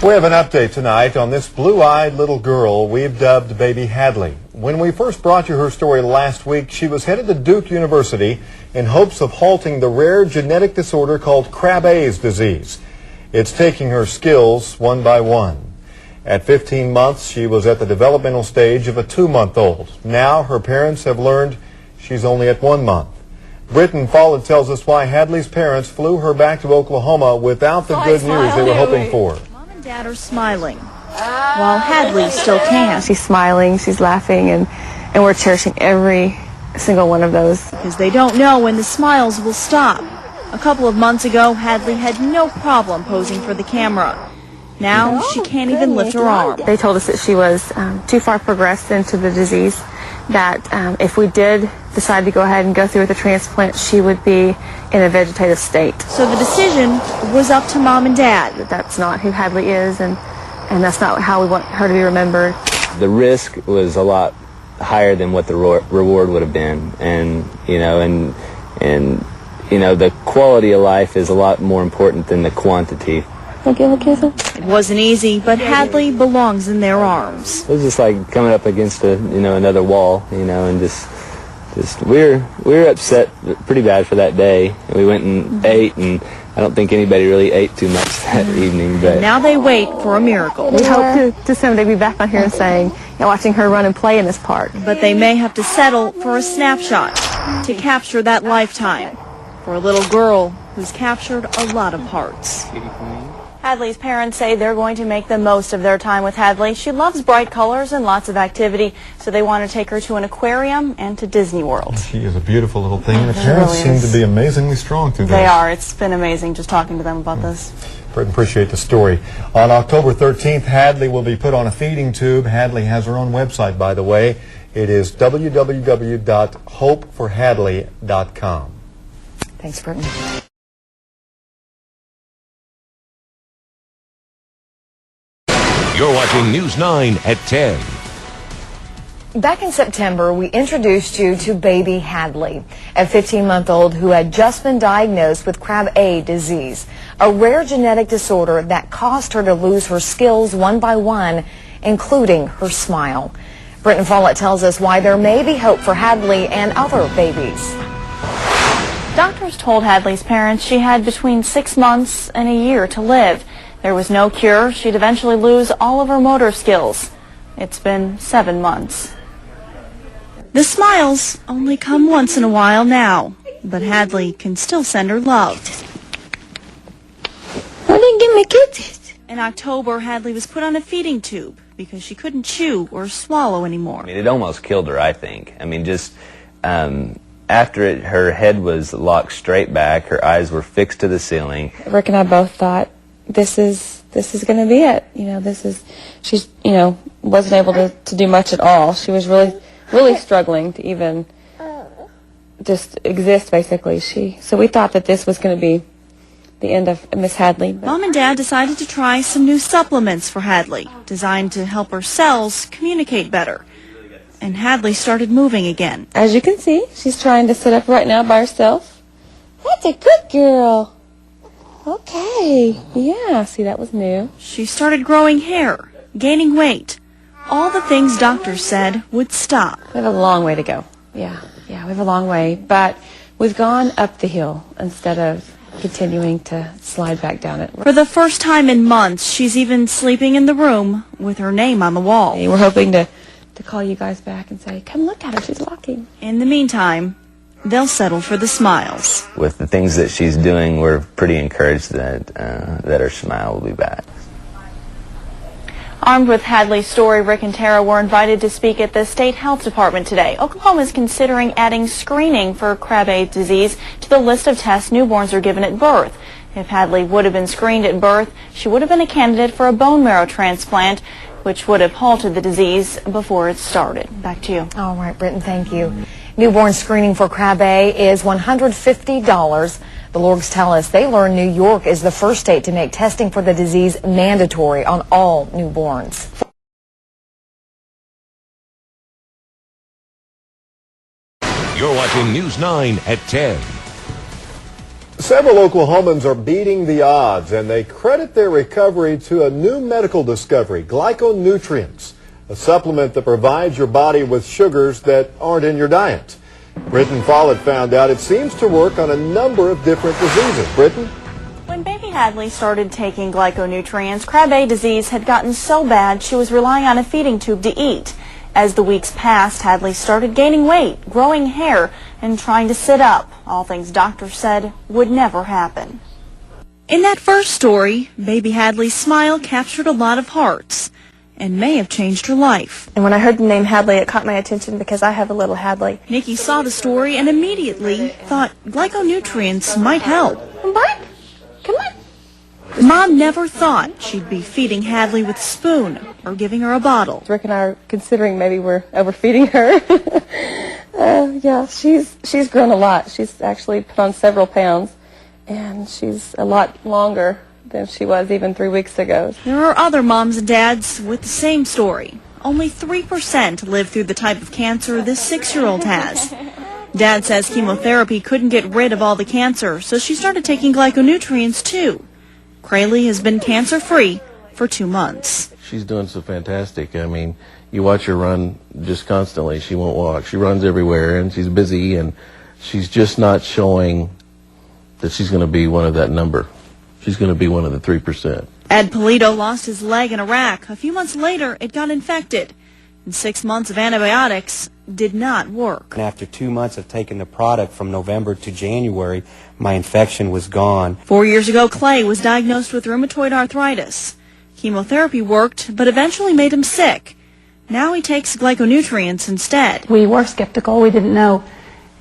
We have an update tonight on this blue-eyed little girl we've dubbed Baby Hadley. When we first brought you her story last week, she was headed to Duke University in hopes of halting the rare genetic disorder called Krabbe's disease. It's taking her skills one by one. At 15 months, she was at the developmental stage of a 2-month-old. Now her parents have learned she's only at 1 month. Britton Follett tells us why Hadley's parents flew her back to Oklahoma without the good news they were hoping for. Mom and Dad are smiling, while Hadley still can't. She's smiling, she's laughing, and we're cherishing every single one of those. Because they don't know when the smiles will stop. A couple of months ago, Hadley had no problem posing for the camera. Now she can't even lift her arm. They told us that she was too far progressed into the disease, that if we did decide to go ahead and go through with the transplant, she would be in a vegetative state. So the decision was up to Mom and Dad. That's not who Hadley is, and that's not how we want her to be remembered. The risk was a lot higher than what the reward would have been, and the quality of life is a lot more important than the quantity. It wasn't easy, but Hadley belongs in their arms. It was just like coming up against another wall, and just we were upset pretty bad for that day. We went and ate, and I don't think anybody really ate too much that evening. But now they wait for a miracle. We hope to someday be back on here and saying, watching her run and play in this park. But they may have to settle for a snapshot to capture that lifetime for a little girl who's captured a lot of hearts. Hadley's parents say they're going to make the most of their time with Hadley. She loves bright colors and lots of activity, so they want to take her to an aquarium and to Disney World. She is a beautiful little thing, and the parents seem to be amazingly strong through this. They are. It's been amazing just talking to them about this. Appreciate the story. On October 13th, Hadley will be put on a feeding tube. Hadley has her own website, by the way. It is www.hopeforhadley.com. Thanks, Britton. You're watching News 9 at 10. Back in September, we introduced you to baby Hadley, a 15-month-old who had just been diagnosed with Krabbe disease, a rare genetic disorder that caused her to lose her skills one by one, including her smile. Britton Follett tells us why there may be hope for Hadley and other babies. Doctors told Hadley's parents she had between 6 months and a year to live. There was no cure. She'd eventually lose all of her motor skills. It's been 7 months. The smiles only come once in a while now, but Hadley can still send her love. In October, Hadley was put on a feeding tube because she couldn't chew or swallow anymore. I mean, it almost killed her, I think. I mean, just after it, her head was locked straight back, her eyes were fixed to the ceiling. Rick and I both thought, this is going to be it. She wasn't able to do much at all. She was really struggling to even just exist, basically. So we thought that this was going to be the end of Miss Hadley. Mom and Dad decided to try some new supplements for Hadley, designed to help her cells communicate better. And Hadley started moving again. As you can see, she's trying to sit up right now by herself. That's a good girl. Okay, yeah, see, that was new. She started growing hair, gaining weight, all the things doctors said would stop. We have a long way to go. Yeah, we have a long way, but we've gone up the hill instead of continuing to slide back down it. For the first time in months, she's even sleeping in the room with her name on the wall. We're hoping to call you guys back and say, come look at her, she's walking. In the meantime, they'll settle for the smiles. With the things that she's doing, we're pretty encouraged that her smile will be back. Armed with Hadley's story, Rick and Tara were invited to speak at the State Health Department today. Oklahoma is considering adding screening for Krabbe disease to the list of tests newborns are given at birth. If Hadley would have been screened at birth, she would have been a candidate for a bone marrow transplant, which would have halted the disease before it started. Back to you. All right, Britton, thank you. Newborn screening for Krabbe is $150. The Lorgs tell us they learned New York is the first state to make testing for the disease mandatory on all newborns. You're watching News 9 at 10. Several Oklahomans are beating the odds, and they credit their recovery to a new medical discovery, glyconutrients, a supplement that provides your body with sugars that aren't in your diet. Britton Follett found out it seems to work on a number of different diseases. Britton? When baby Hadley started taking glyconutrients, Krabbe disease had gotten so bad she was relying on a feeding tube to eat. As the weeks passed, Hadley started gaining weight, growing hair, and trying to sit up, all things doctors said would never happen. In that first story, baby Hadley's smile captured a lot of hearts and may have changed her life. And when I heard the name Hadley, it caught my attention because I have a little Hadley. Nikki saw the story and immediately thought glyconutrients might help. Come on. Come on. Mom never thought she'd be feeding Hadley with a spoon or giving her a bottle. Rick and I are considering maybe we're overfeeding her. Yeah, she's grown a lot. She's actually put on several pounds, and she's a lot longer than she was even 3 weeks ago. There are other moms and dads with the same story. Only 3% live through the type of cancer this 6-year-old has. Dad says chemotherapy couldn't get rid of all the cancer, so she started taking glyconutrients too. Kraylee has been cancer-free for 2 months. She's doing so fantastic. I mean, you watch her run just constantly. She won't walk. She runs everywhere, and she's busy, and she's just not showing that she's going to be one of that number. She's going to be one of the 3%. Ed Polito lost his leg in Iraq. A few months later, it got infected. And 6 months of antibiotics did not work. And after 2 months of taking the product from November to January, my infection was gone. 4 years ago, Clay was diagnosed with rheumatoid arthritis. Chemotherapy worked, but eventually made him sick. Now he takes glyconutrients instead. We were skeptical. We didn't know.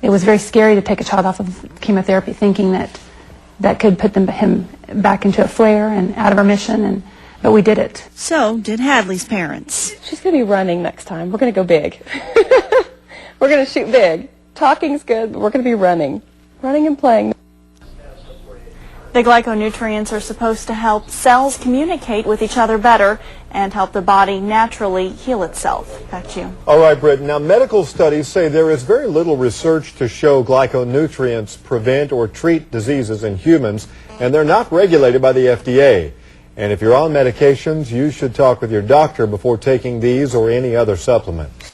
It was very scary to take a child off of chemotherapy thinking that could put him back into a flare and out of remission, but we did it. So did Hadley's parents. She's going to be running next time. We're going to go big. We're going to shoot big. Talking's good, but we're going to be running and playing. The glyconutrients are supposed to help cells communicate with each other better and help the body naturally heal itself. Back to you. All right, Britton. Now, medical studies say there is very little research to show glyconutrients prevent or treat diseases in humans, and they're not regulated by the FDA. And if you're on medications, you should talk with your doctor before taking these or any other supplement.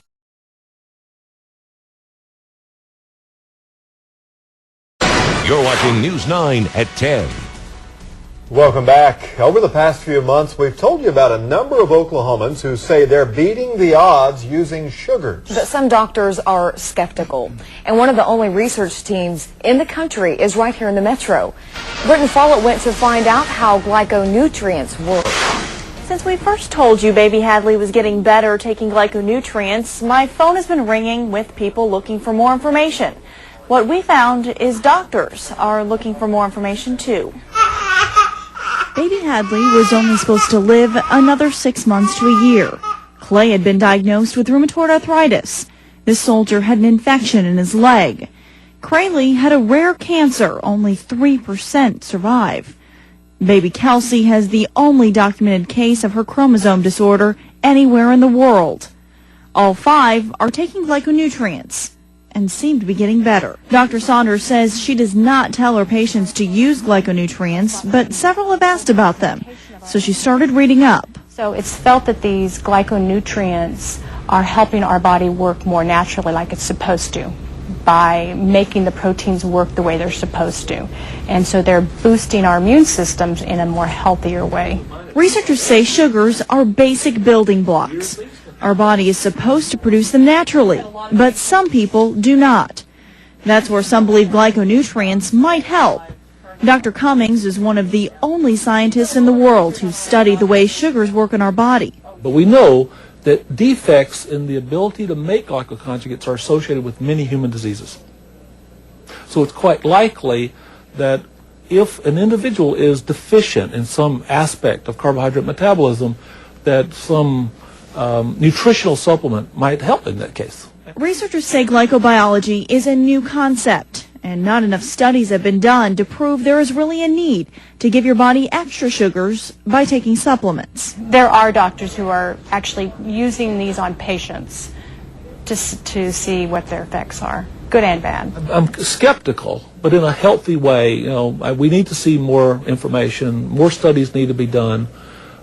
You're watching News 9 at 10. Welcome back. Over the past few months, we've told you about a number of Oklahomans who say they're beating the odds using sugars. But some doctors are skeptical. And one of the only research teams in the country is right here in the metro. Britton Follett went to find out how glyconutrients work. Since we first told you baby Hadley was getting better taking glyconutrients, my phone has been ringing with people looking for more information. What we found is doctors are looking for more information too. Baby Hadley was only supposed to live another 6 months to a year. Clay had been diagnosed with rheumatoid arthritis. This soldier had an infection in his leg. Kraylee had a rare cancer. Only 3% survive. Baby Kelsey has the only documented case of her chromosome disorder anywhere in the world. All 5 are taking glyconutrients and seem to be getting better. Dr. Saunders says she does not tell her patients to use glyconutrients, but several have asked about them, so she started reading up. So it's felt that these glyconutrients are helping our body work more naturally like it's supposed to by making the proteins work the way they're supposed to. And so they're boosting our immune systems in a more healthier way. Researchers say sugars are basic building blocks. Our body is supposed to produce them naturally, but some people do not. That's where some believe glyconutrients might help. Dr. Cummings is one of the only scientists in the world who study the way sugars work in our body. But we know that defects in the ability to make glycoconjugates are associated with many human diseases. So it's quite likely that if an individual is deficient in some aspect of carbohydrate metabolism, that some nutritional supplement might help in that case. Researchers say glycobiology is a new concept, and not enough studies have been done to prove there is really a need to give your body extra sugars by taking supplements. There are doctors who are actually using these on patients to see what their effects are, good and bad. I'm skeptical but in a healthy way. You know, we need to see more information, more studies need to be done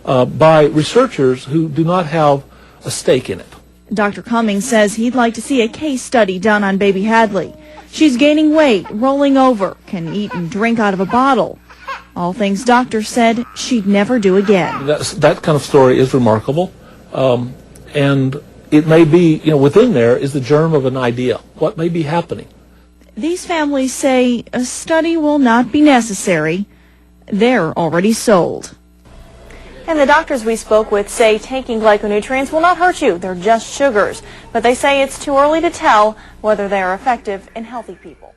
by researchers who do not have a stake in it. Dr. Cummings says he'd like to see a case study done on baby Hadley. She's gaining weight, rolling over, can eat and drink out of a bottle. All things doctors said she'd never do again. That kind of story is remarkable, and it may be, you know, within there is the germ of an idea. What may be happening? These families say a study will not be necessary. They're already sold. And the doctors we spoke with say taking glyconutrients will not hurt you. They're just sugars. But they say it's too early to tell whether they are effective in healthy people.